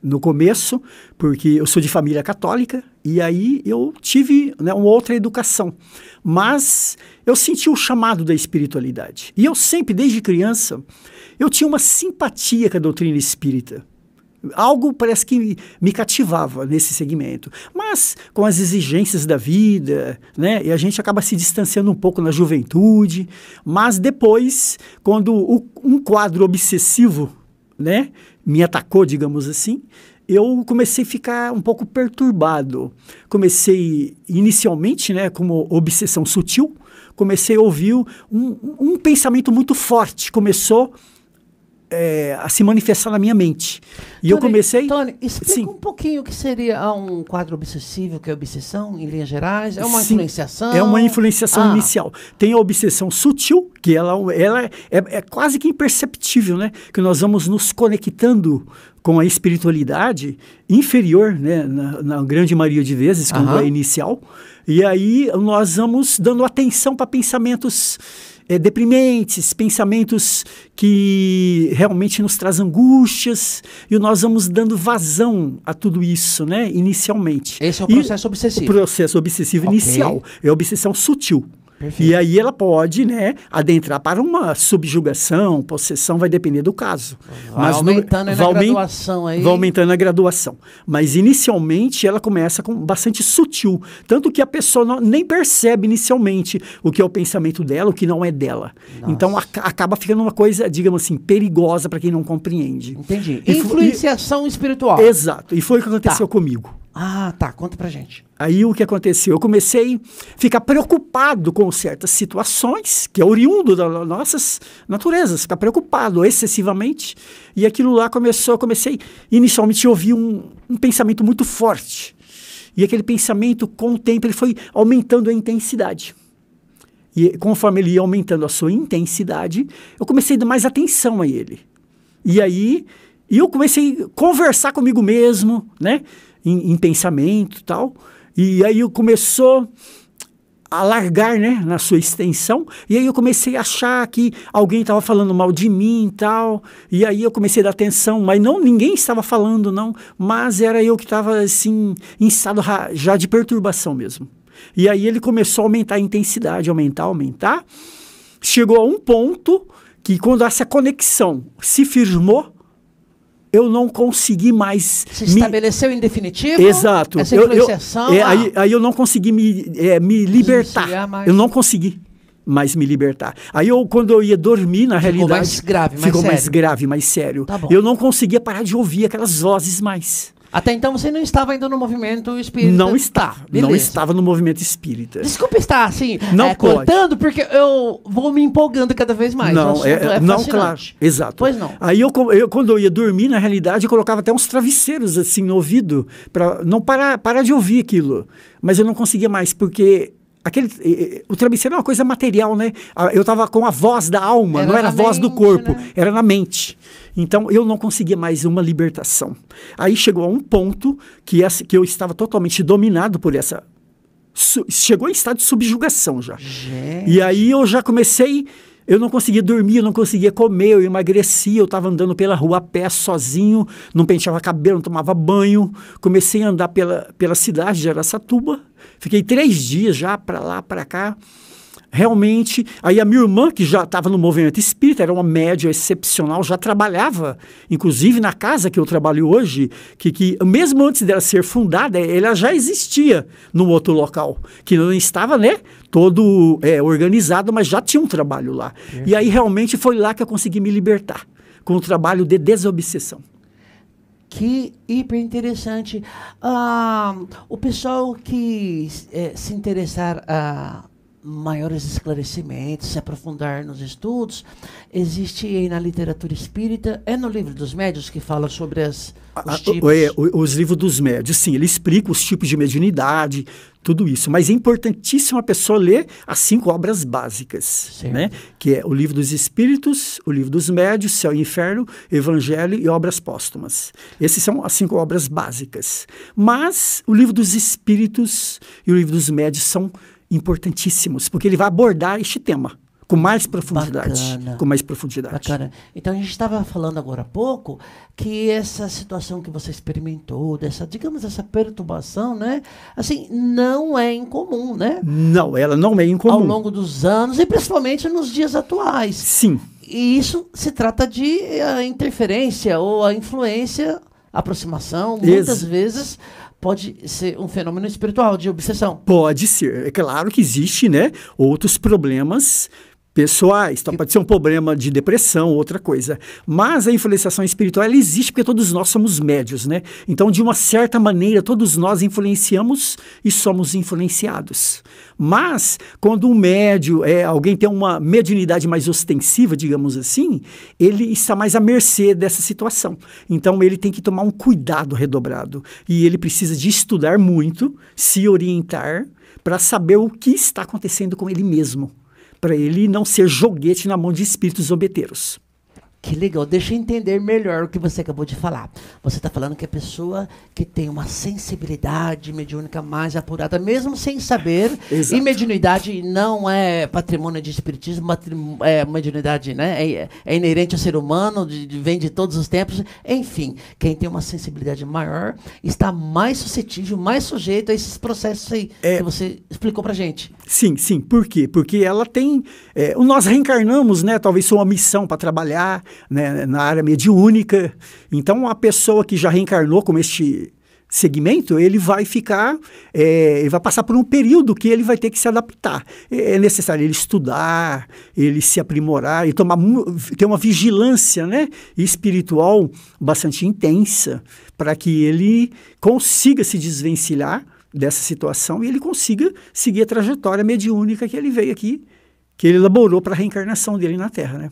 no começo, porque eu sou de família católica, e aí eu tive, né, uma outra educação. Mas eu senti o chamado da espiritualidade. E eu sempre, desde criança, eu tinha uma simpatia com a doutrina espírita. Algo parece que me cativava nesse segmento. Mas com as exigências da vida, né, e a gente acaba se distanciando um pouco na juventude. Mas depois, quando um quadro obsessivo, né, me atacou, digamos assim, eu comecei a ficar um pouco perturbado. Comecei inicialmente, né, como obsessão sutil, comecei a ouvir um pensamento muito forte. Começou a se manifestar na minha mente. E Tony, eu comecei... Tony, explica Sim. um pouquinho o que seria um quadro obsessivo, que é obsessão, em linhas gerais. É uma Sim, influenciação? é uma influenciação inicial. Tem a obsessão sutil, que ela é quase que imperceptível, né? Que nós vamos nos conectando com a espiritualidade inferior, né? Na grande maioria de vezes, quando é inicial. E aí nós vamos dando atenção para pensamentos deprimentes, pensamentos que realmente nos trazem angústias, e nós vamos dando vazão a tudo isso, né, inicialmente. Esse é o processo obsessivo. O processo obsessivo inicial, é a obsessão sutil. Perfeito. E aí ela pode, né, adentrar para uma subjugação, possessão, vai depender do caso. Vai aumentando na graduação aí. Vai aumentando a graduação. Mas inicialmente ela começa com bastante sutil. Tanto que a pessoa nem percebe inicialmente o que é o pensamento dela, o que não é dela. Nossa. Então acaba ficando uma coisa, digamos assim, perigosa para quem não compreende. Entendi. Influenciação espiritual. Exato. E foi o que aconteceu comigo. Ah, tá. Conta pra gente. Aí o que aconteceu? Eu comecei a ficar preocupado com certas situações, que é oriundo das nossas naturezas, ficar preocupado excessivamente. E aquilo lá eu comecei inicialmente a ouvir um pensamento muito forte. E aquele pensamento, com o tempo, ele foi aumentando a intensidade. E conforme ele ia aumentando a sua intensidade, eu comecei a dar mais atenção a ele. E aí eu comecei a conversar comigo mesmo, né? Em pensamento e tal, e aí eu começou a largar, né, na sua extensão, e aí eu comecei a achar que alguém estava falando mal de mim e tal, e aí eu comecei a dar atenção, mas ninguém estava falando não, mas era eu que estava assim, em estado já de perturbação mesmo. E aí ele começou a aumentar a intensidade, aumentar, chegou a um ponto que quando essa conexão se firmou, eu não consegui mais... Se estabeleceu em definitivo? Exato. Essa influenciação? Aí eu não consegui me libertar. Eu não consegui mais me libertar. Aí quando eu ia dormir, na realidade... Ficou mais grave, mais sério. Tá bom. Eu não conseguia parar de ouvir aquelas vozes mais. Até então você não estava ainda no movimento espírita? Não estava. Não estava no movimento espírita. Desculpa estar assim, não cortando, porque eu vou me empolgando cada vez mais. Não, não, claro. Exato. Pois não. Aí quando eu ia dormir, na realidade, eu colocava até uns travesseiros assim no ouvido, para não parar de ouvir aquilo. Mas eu não conseguia mais, porque... o travesseiro é uma coisa material, né? Eu estava com a voz da alma, não era a voz do corpo, né? Era na mente. Então, eu não conseguia mais uma libertação. Aí chegou a um ponto que eu estava totalmente dominado por essa... Chegou em estado de subjugação já. Gente. E aí eu já comecei... Eu não conseguia dormir, eu não conseguia comer, eu emagrecia, eu estava andando pela rua a pé, sozinho, não penteava cabelo, não tomava banho. Comecei a andar pela cidade de Araçatuba, fiquei 3 dias já para lá, para cá. Realmente, aí a minha irmã, que já estava no movimento espírita, era uma médium excepcional, já trabalhava, inclusive na casa que eu trabalho hoje, que mesmo antes dela ser fundada, ela já existia num outro local, que não estava, né, todo organizado, mas já tinha um trabalho lá. E aí realmente foi lá que eu consegui me libertar, com o trabalho de desobsessão. Que hiper interessante. O pessoal que se interessar maiores esclarecimentos, se aprofundar nos estudos, existe aí na literatura espírita, no livro dos médiuns que fala sobre os tipos. Os livros dos médiuns, sim, ele explica os tipos de mediunidade, tudo isso, mas é importantíssimo a pessoa ler as 5 obras básicas, né? Que é o livro dos espíritos, o livro dos médiuns, Céu e Inferno, Evangelho e Obras Póstumas. Essas são as 5 obras básicas. Mas o livro dos espíritos e o livro dos médiuns são importantíssimos, porque ele vai abordar este tema com mais profundidade. Bacana. Com mais profundidade. Bacana. Então a gente estava falando agora há pouco que essa situação que você experimentou, digamos, essa perturbação, né? Assim, não é incomum, né? Não, ela não é incomum. Ao longo dos anos e principalmente nos dias atuais. Sim. E isso se trata de interferência ou a influência, aproximação, muitas vezes pode ser um fenômeno espiritual de obsessão. Pode ser. É claro que existe, né, outros problemas pessoais. Então, pode ser um problema de depressão, outra coisa. Mas a influenciação espiritual, ela existe porque todos nós somos médios, né? Então, de uma certa maneira, todos nós influenciamos e somos influenciados. Mas, quando um médio, alguém tem uma mediunidade mais ostensiva, digamos assim, ele está mais à mercê dessa situação. Então, ele tem que tomar um cuidado redobrado. E ele precisa de estudar muito, se orientar, para saber o que está acontecendo com ele mesmo, para ele não ser joguete na mão de espíritos zombeteiros. Que legal, deixa eu entender melhor o que você acabou de falar. Você está falando que a pessoa que tem uma sensibilidade mediúnica mais apurada, mesmo sem saber, Exato. E mediunidade não é patrimônio de espiritismo, mediunidade, né, é inerente ao ser humano, vem de todos os tempos, enfim, quem tem uma sensibilidade maior está mais suscetível, mais sujeito a esses processos aí que você explicou pra gente. Sim, sim. Por quê? Porque ela tem... nós reencarnamos, né? Talvez sua missão para trabalhar, né, na área mediúnica. Então, a pessoa que já reencarnou com este segmento, ele vai ficar... ele vai passar por um período que ele vai ter que se adaptar. É necessário ele estudar, ele se aprimorar e ter uma vigilância, né, espiritual bastante intensa para que ele consiga se desvencilhar dessa situação e ele consiga seguir a trajetória mediúnica que ele veio aqui, que ele elaborou para a reencarnação dele na Terra, né?